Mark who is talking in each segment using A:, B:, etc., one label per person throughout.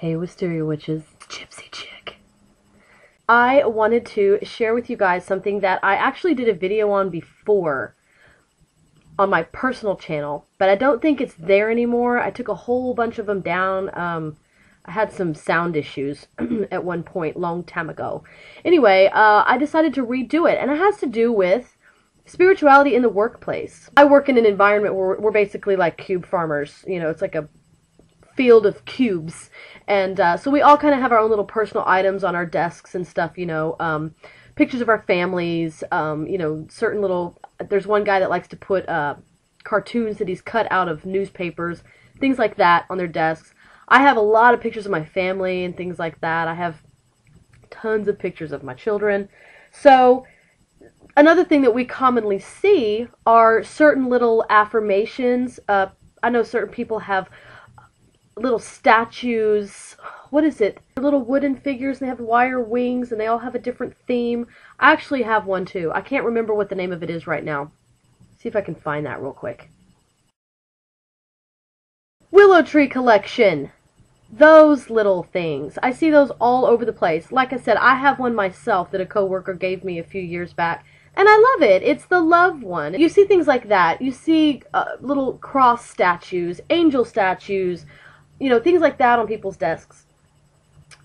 A: Hey, Wisteria Witches, Gypsy Chick. I wanted to share with you guys something that I actually did a video on before on my personal channel, but I don't think it's there anymore. I took a whole bunch of them down. I had some sound issues at one point, long time ago. Anyway, I decided to redo it, and it has to do with spirituality in the workplace. I work in an environment where we're basically like cube farmers. You know, it's like a field of cubes, and so we all kind of have our own little personal items on our desks and stuff, you know, pictures of our families, you know, certain little, there's one guy that likes to put cartoons that he's cut out of newspapers, things like that on their desks. I have a lot of pictures of my family and things like that. I have tons of pictures of my children. So another thing that we commonly see are certain little affirmations. I know certain people have little statues, what is it? Little wooden figures, they have wire wings, and they all have a different theme. I actually have one too. I can't remember what the name of it is right now. See if I can find that real quick. Willow tree collection. Those little things. I see those all over the place. Like I said, I have one myself that a coworker gave me a few years back, and I love it. It's the love one. You see things like that. You see little cross statues, angel statues, you know, things like that on people's desks.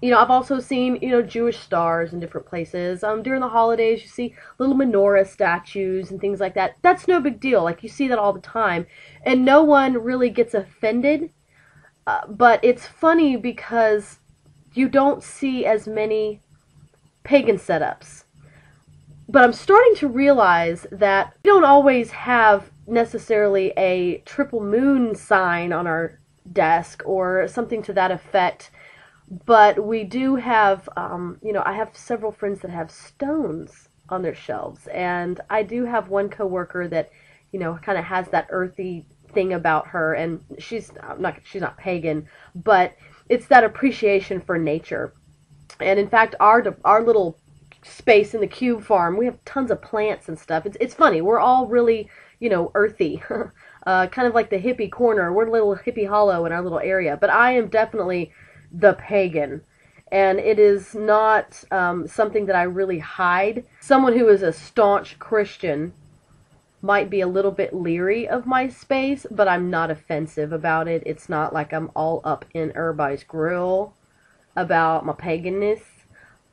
A: You know, I've also seen, you know, Jewish stars in different places. During the holidays, you see little menorah statues and things like that. That's no big deal. Like, you see that all the time. And no one really gets offended. But it's funny because you don't see as many pagan setups. But I'm starting to realize that we don't always have necessarily a triple moon sign on our desk or something to that effect, but we do have, you know, I have several friends that have stones on their shelves, and I do have one coworker that, you know, kind of has that earthy thing about her, and she's not pagan, but it's that appreciation for nature. And in fact, our little space in the cube farm, we have tons of plants and stuff. It's funny, we're all really, you know, earthy. Kind of like the hippie corner. We're a little hippie hollow in our little area. But I am definitely the pagan. And it is not something that I really hide. Someone who is a staunch Christian might be a little bit leery of my space, but I'm not offensive about it. It's not like I'm all up in everybody's grill about my paganness.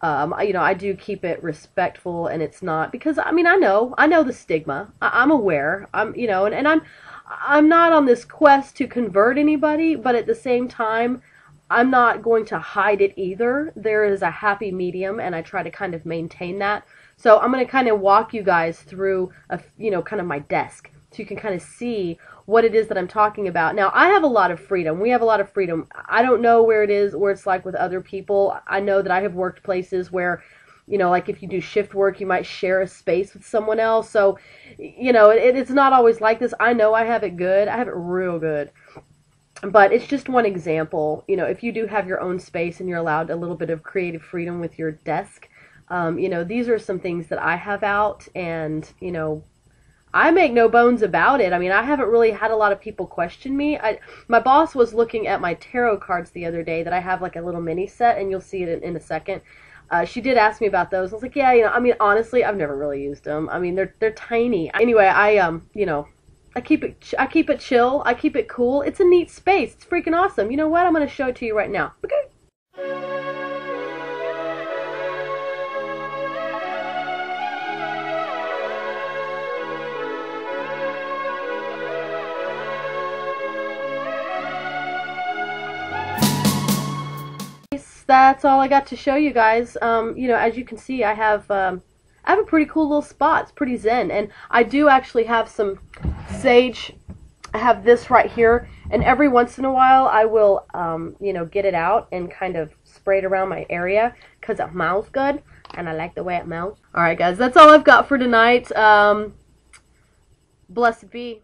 A: You know, I do keep it respectful, and it's not, because, I mean, I know the stigma. I'm aware. You know, and I'm not on this quest to convert anybody, but at the same time, I'm not going to hide it either. There is a happy medium, and I try to kind of maintain that. So I'm going to kind of walk you guys through, you know, kind of my desk, so you can kind of see what it is that I'm talking about. Now, I have a lot of freedom. We have a lot of freedom. I don't know where it's like with other people. I know that I have worked places where, you know, like if you do shift work, you might share a space with someone else. So, you know, it's not always like this. I know I have it good. I have it real good. But it's just one example. You know, if you do have your own space and you're allowed a little bit of creative freedom with your desk, you know, these are some things that I have out, and, you know, I make no bones about it. I mean, I haven't really had a lot of people question me. My boss was looking at my tarot cards the other day that I have like a little mini set, and you'll see it in a second. She did ask me about those. I was like, yeah, you know, I mean, honestly, I've never really used them. I mean, they're tiny. Anyway, you know, I keep it chill. I keep it cool. It's a neat space. It's freaking awesome. You know what? I'm going to show it to you right now. Okay. That's all I got to show you guys. You know, as you can see, I have a pretty cool little spot. It's pretty zen, and I do actually have some sage. I have this right here, and every once in a while I will, you know, get it out and kind of spray it around my area because it smells good, and I like the way it smells. All right, guys, that's all I've got for tonight. Blessed be.